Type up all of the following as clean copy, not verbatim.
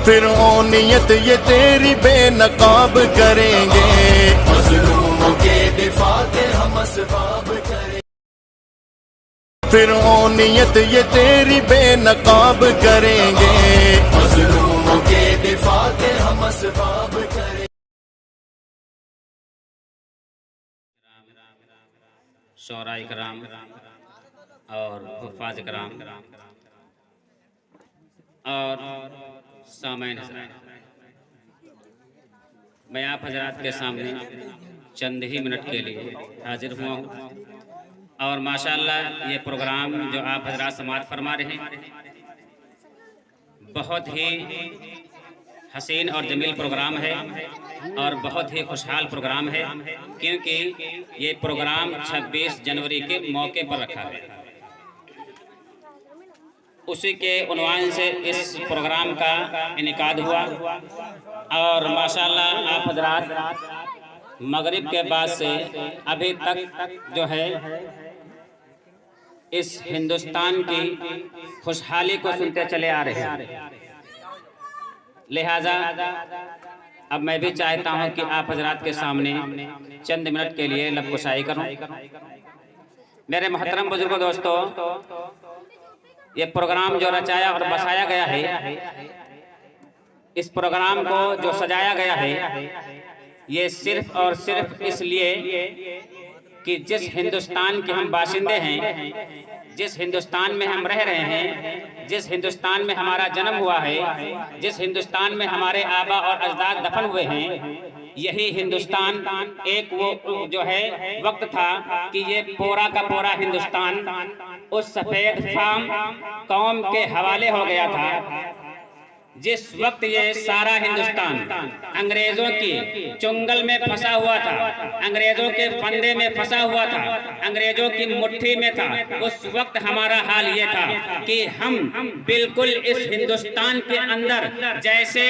फिर ओ नियत ये तेरी बेनकाब करेंगे, मज़लूमों के दिफा के हम असबाब करेंगे। फिर ओ नियत ये तेरी बेनकाब करेंगे, मज़लूमों के दिफा के हम असबाब करेंगे। शोरा इकराम और हुफ़ाज़ इकराम और सामईन हज़रात, मैं आप हज़रात के सामने चंद ही मिनट के लिए हाजिर हुआ हूँ और माशाअल्लाह ये प्रोग्राम जो आप हज़रात समाअत फरमा रहे हैं बहुत ही हसीन और जमील प्रोग्राम है और बहुत ही खुशहाल प्रोग्राम है, क्योंकि ये प्रोग्राम 26 जनवरी के मौके पर रखा है। उसी के उन्वान से इस प्रोग्राम का इनेकाद हुआ और माशाअल्लाह आप हज़रात मगरिब के बाद से अभी तक जो है इस हिंदुस्तान की खुशहाली को सुनते चले आ रहे हैं। लिहाजा अब मैं भी चाहता हूं कि आप हज़रात के सामने चंद मिनट के लिए लबकुशाई करूं। मेरे मोहतरम बुजुर्गों, दोस्तों, ये प्रोग्राम जो रचाया और बसाया गया है, इस प्रोग्राम को जो सजाया गया है, ये सिर्फ और सिर्फ इसलिए कि जिस हिंदुस्तान के हम बाशिंदे हैं, जिस हिंदुस्तान में हम रह रहे हैं, जिस हिंदुस्तान में हमारा जन्म हुआ है, जिस हिंदुस्तान में हमारे आबा और अजदाद दफन हुए हैं, यही हिंदुस्तान एक वो जो है वक्त था कि ये पूरा का पूरा हिंदुस्तान उस सफ़ेद फाम कौम के हवाले हो गया था। जिस वक्त ये सारा हिंदुस्तान अंग्रेजों की चुंगल में फंसा हुआ था, अंग्रेजों के फंदे में फंसा हुआ था, अंग्रेजों की मुट्ठी में था, उस वक्त हमारा हाल ये था कि हम बिल्कुल इस हिंदुस्तान के अंदर जैसे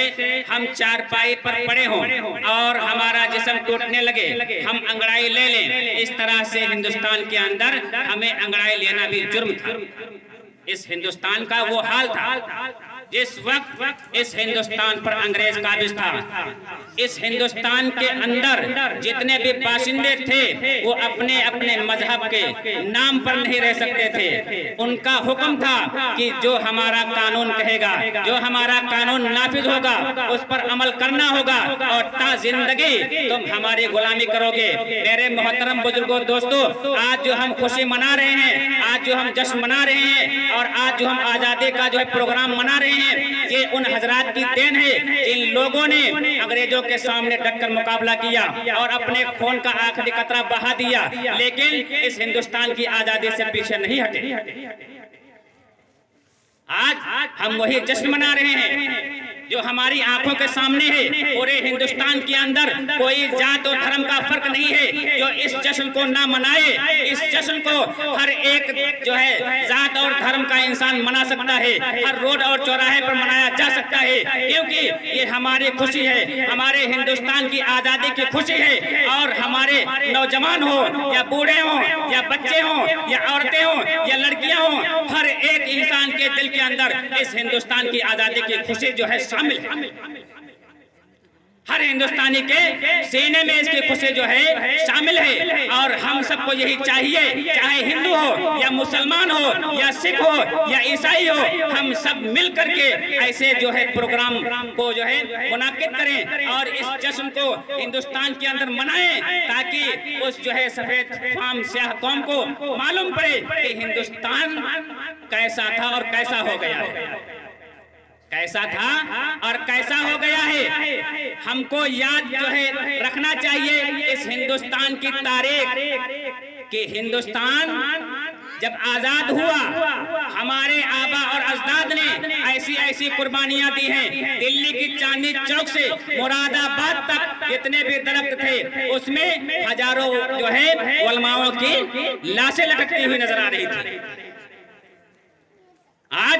हम चारपाई पर पड़े हों और हमारा जिस्म टूटने लगे, हम अंगड़ाई ले लें, इस तरह से हिंदुस्तान के अंदर हमें अंगड़ाई लेना भी जुर्म था। इस हिंदुस्तान का वो हाल था जिस वक्त इस हिंदुस्तान पर अंग्रेज काबिज था। इस हिंदुस्तान के अंदर जितने भी बाशिंदे थे वो अपने अपने मजहब के नाम पर नहीं रह सकते थे। उनका हुक्म था कि जो हमारा कानून कहेगा, जो हमारा कानून नाफिज होगा, उस पर अमल करना होगा और ता जिंदगी तुम हमारी गुलामी करोगे। मेरे मोहतरम बुजुर्गों, दोस्तों, आज जो हम खुशी मना रहे हैं, आज जो हम जश्न मना रहे हैं और आज जो हम आज़ादी का जो है प्रोग्राम मना रहे हैं, ये उन हजरात की देन है जिन लोगों ने अंग्रेजों के सामने डटकर मुकाबला किया और अपने खून का आखिरी कतरा बहा दिया, लेकिन इस हिंदुस्तान की आजादी से पीछे नहीं हटे। आज हम वही जश्न मना रहे हैं जो हमारी आंखों के सामने है। पूरे हिंदुस्तान के अंदर कोई जात और धर्म का फर्क नहीं है जो इस जश्न को ना मनाए। इस जश्न को हर एक जो है जात और धर्म का इंसान मना सकता है, हर रोड और चौराहे पर मनाया जा सकता है, क्योंकि ये हमारी खुशी है, हमारे हिंदुस्तान की आज़ादी की खुशी है। और हमारे नौजवान हो या बूढ़े हो या बच्चे हो या औरतें हो या लड़कियां हो, हर एक इंसान के दिल के अंदर इस हिंदुस्तान की आज़ादी की खुशी जो है शामिल है। हर हिंदुस्तानी के सीने में इसकी खुशी जो है शामिल है। और हम सबको यही चाहिए, चाहे हिंदू हो या मुसलमान हो या सिख हो या ईसाई हो, हम सब मिल करके ऐसे जो है प्रोग्राम को जो है मुनाकिद करें और इस जश्न को हिंदुस्तान के अंदर मनाएं, ताकि उस जो है सफेद फाम स्याह कौम को मालूम पड़े कि हिंदुस्तान कैसा था और कैसा हो गया है, कैसा था और कैसा हो गया है। हमको याद जो है रखना चाहिए इस हिंदुस्तान की तारीख कि हिंदुस्तान जब आजाद हुआ, हमारे आबा और अजदाद ने ऐसी ऐसी कुर्बानियां दी हैं। दिल्ली की चांदनी चौक से मुरादाबाद तक जितने भी दरख्त थे उसमें हजारों जो है उलमाओं की लाशें लटकती हुई नजर आ रही थी। आज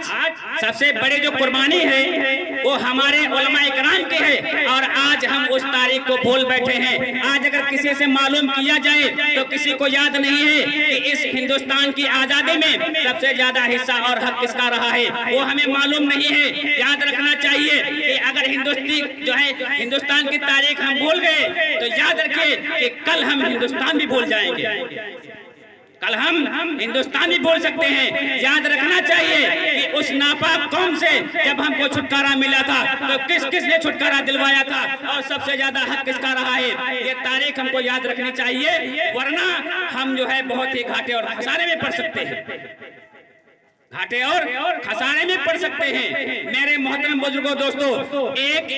सबसे बड़ी जो कुर्बानी है वो हमारे उलमा इकराम की है और आज हम उस तारीख को भूल बैठे हैं। आज अगर किसी से मालूम किया जाए तो किसी को याद नहीं है कि इस हिंदुस्तान की आजादी में सबसे ज्यादा हिस्सा और हक किसका रहा है, वो हमें मालूम नहीं है। याद रखना चाहिए कि हिंदुस्तान की तारीख हम भूल गए तो याद रखिए कि कल हम हिंदुस्तान भी भूल जाएंगे। कल हम हिंदुस्तान भी बोल सकते हैं। याद रखना चाहिए कि उस नापाक कौम से जब हमको छुटकारा मिला था तो किस ने छुटकारा दिलवाया था और सबसे ज्यादा हक किसका रहा है, ये तारीख हमको याद रखनी चाहिए, वरना हम जो है बहुत ही घाटे और खसारे में पड़ सकते हैं, घाटे और खसारे में पड़ सकते हैं। मेरे मोहतरम बुजुर्गों दोस्तों, एक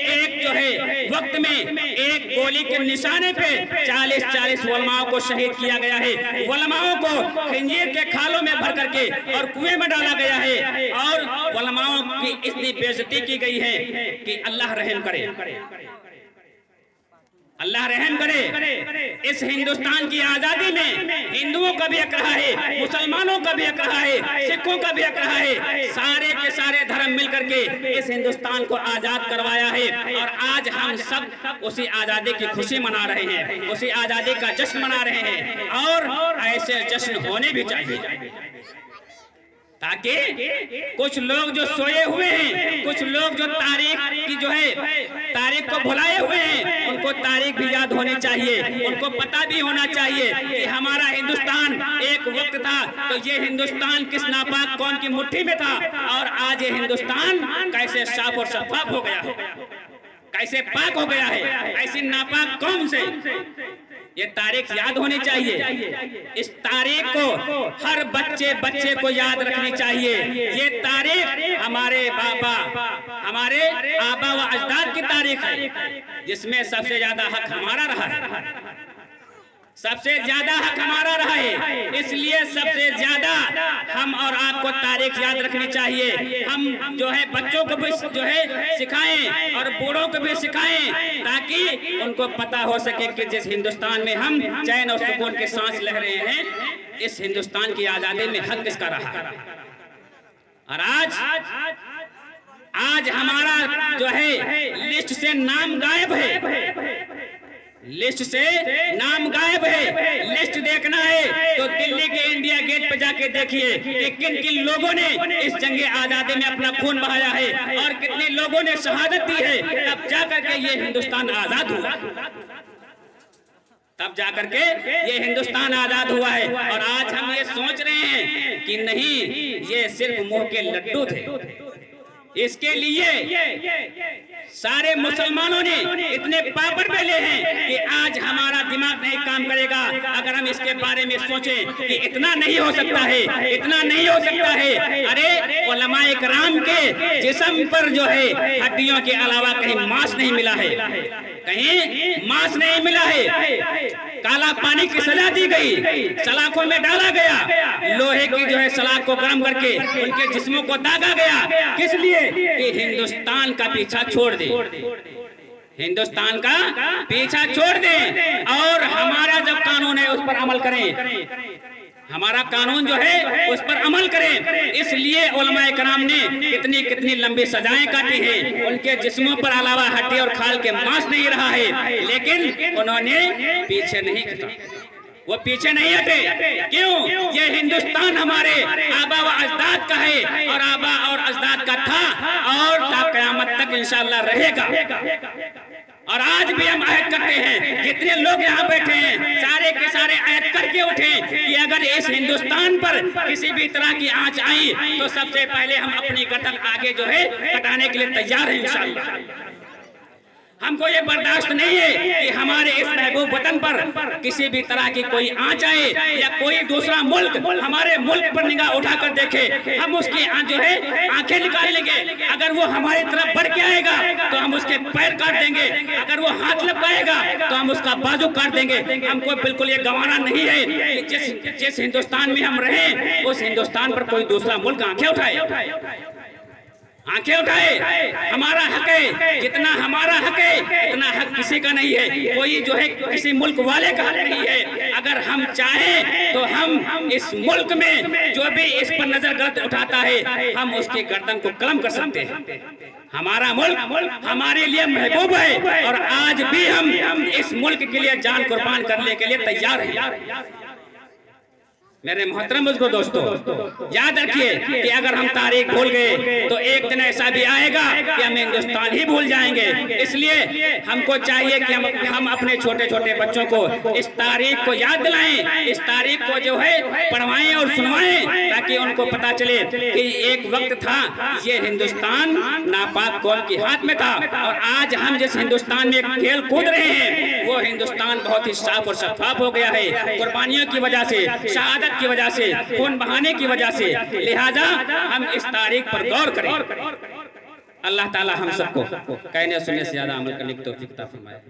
जो है वक्त में एक गोली के निशाने पे 40 उलमाओं को शहीद किया गया है। उलमाओं को खंजीर के खालों में भर करके और कुएं में डाला गया है और उलमाओं की इतनी बेइज्जती की गई है कि अल्लाह रहम करे, अल्लाह रहम करे। इस हिंदुस्तान की आजादी में हिंदुओं का भी हक रहा है, मुसलमानों का भी हक रहा है, सिखों का भी हक रहा है। सारे के सारे धर्म मिलकर के इस हिंदुस्तान को आजाद करवाया है और आज हम सब उसी आजादी की खुशी मना रहे हैं, उसी आजादी का जश्न मना रहे हैं और ऐसे जश्न होने भी चाहिए ताकि कुछ लोग जो सोए हुए हैं, कुछ लोग जो तारीख की जो है तारीख को भुलाए हुए हैं, उनको तारीख भी याद होनी चाहिए, उनको पता भी होना चाहिए कि हमारा हिंदुस्तान एक वक्त था तो ये हिंदुस्तान किस नापाक कौम की मुट्ठी में था और आज ये हिंदुस्तान कैसे साफ और शफाफ हो गया है, कैसे पाक हो गया है ऐसी नापाक कौम से। ये तारीख याद होनी चाहिए, इस तारीख को हर बच्चे को याद रखनी चाहिए। ये तारीख हमारे हमारे आबा व अजदाद की तारीख है जिसमें सबसे ज्यादा हक हमारा रहा है, सबसे ज्यादा हक हमारा रहा है। इसलिए सबसे ज्यादा हम और आपको तारीख याद रखनी चाहिए। हम जो है बच्चों को भी जो है सिखाएं और बूढ़ों को भी सिखाएं ताकि उनको पता हो सके कि जिस हिंदुस्तान में हम चैन और सुकून के सांस ले रहे हैं, इस हिंदुस्तान की आजादी में हक किसका रहा। और आज हमारा जो है लिस्ट से नाम गायब है, लिस्ट से नाम गायब है। लिस्ट देखना है तो दिल्ली के इंडिया गेट पे जाके देखिए कि किन किन लोगों ने इस जंगे आजादी में अपना खून बहाया है और कितने लोगों ने शहादत दी है, तब जाकर के ये हिंदुस्तान आजाद हुआ, तब जाकर के ये हिंदुस्तान आजाद हुआ है। और आज हम ये सोच रहे हैं कि नहीं, ये सिर्फ मुंह के लड्डू थे। इसके लिए सारे मुसलमानों ने इतने पापड़ बेले हैं कि आज हमारा दिमाग नहीं काम करेगा अगर हम इसके बारे में सोचें कि इतना नहीं हो सकता है, इतना नहीं हो सकता है। अरे उलमाए कराम के जिस्म पर जो है हड्डियों के अलावा कहीं मांस नहीं मिला है, कहीं मांस नहीं मिला है। काला पानी की सजा दी गई, सलाखों में डाला गया, लोहे की जो है सलाख को गर्म करके उनके जिस्मों को दागा गया, किस लिए कि हिंदुस्तान का पीछा छोड़ दे, हिंदुस्तान का पीछा छोड़ दे और हमारा जब कानून है उस पर अमल करें, हमारा कानून जो है उस पर अमल करें। इसलिए उलमाए कराम ने कितनी लंबी सजाएं काटी हैं, उनके जिस्मों पर अलावा हड्डी और खाल के मांस नहीं रहा है, लेकिन उन्होंने पीछे नहीं हटा, वो पीछे नहीं हटे। क्यों? ये हिंदुस्तान हमारे आबा व अजदाद का है और आबा और अजदाद का था और ता क़यामत तक इंशाअल्लाह रहेगा। और आज भी हम अहद करते हैं, जितने लोग यहाँ बैठे हैं सारे के सारे अहद करके उठे कि अगर इस हिंदुस्तान पर किसी भी तरह की आंच आई तो सबसे पहले हम अपनी गर्दन आगे जो है कटाने के लिए तैयार हैं इंशाअल्लाह। हमको ये बर्दाश्त नहीं है कि हमारे इस महबूब वतन पर किसी भी तरह की कोई आंच आए या कोई दूसरा मुल्क हमारे मुल्क पर निगाह उठाकर देखे, हम उसकी जो है आंखें निकाल लेंगे। अगर वो हमारी तरफ बढ़ के आएगा तो हम उसके पैर काट देंगे, अगर वो हाथ लगाएगा तो हम उसका बाजू काट देंगे। हमको बिल्कुल ये गंवाना नहीं है कि जिस हिंदुस्तान में हम रहें उस हिंदुस्तान पर कोई दूसरा मुल्क आंखें उठाए, आंखें उठाए। हमारा हक है, जितना हमारा हक है उतना हक किसी का नहीं है, कोई जो है किसी मुल्क वाले का हक नहीं है। अगर हम चाहें तो हम इस मुल्क में जो भी इस पर नजर गलत उठाता है हम उसके गर्दन को कलम कर सकते हैं। हमारा मुल्क हमारे लिए महबूब है और आज भी हम इस मुल्क के लिए जान कुर्बान करने के लिए तैयार हैं। मेरे मोहतरम बुजुर्गों दोस्तों, याद रखिए कि अगर हम तारीख भूल गए तो एक दिन ऐसा भी आएगा कि हम हिंदुस्तान ही भूल जाएंगे। इसलिए हमको चाहिए कि हम अपने छोटे छोटे बच्चों को इस तारीख को याद दिलाएं, इस तारीख को जो है पढ़वाएं और सुनवाएं, ताकि उनको पता चले कि एक वक्त था ये हिंदुस्तान नापाक कौम के हाथ में था, और आज हम जिस हिंदुस्तान में खेल कूद रहे हैं वो हिंदुस्तान बहुत ही साफ और शफाफ हो गया है, कुर्बानियों की वजह से, शहादत की वजह से, खून बहाने की वजह से। लिहाजा हम इस तारीख पर गौर करें। अल्लाह ताला हम सबको कहने सुनने से ज्यादा अमल करने की तौफीक अता फरमाए।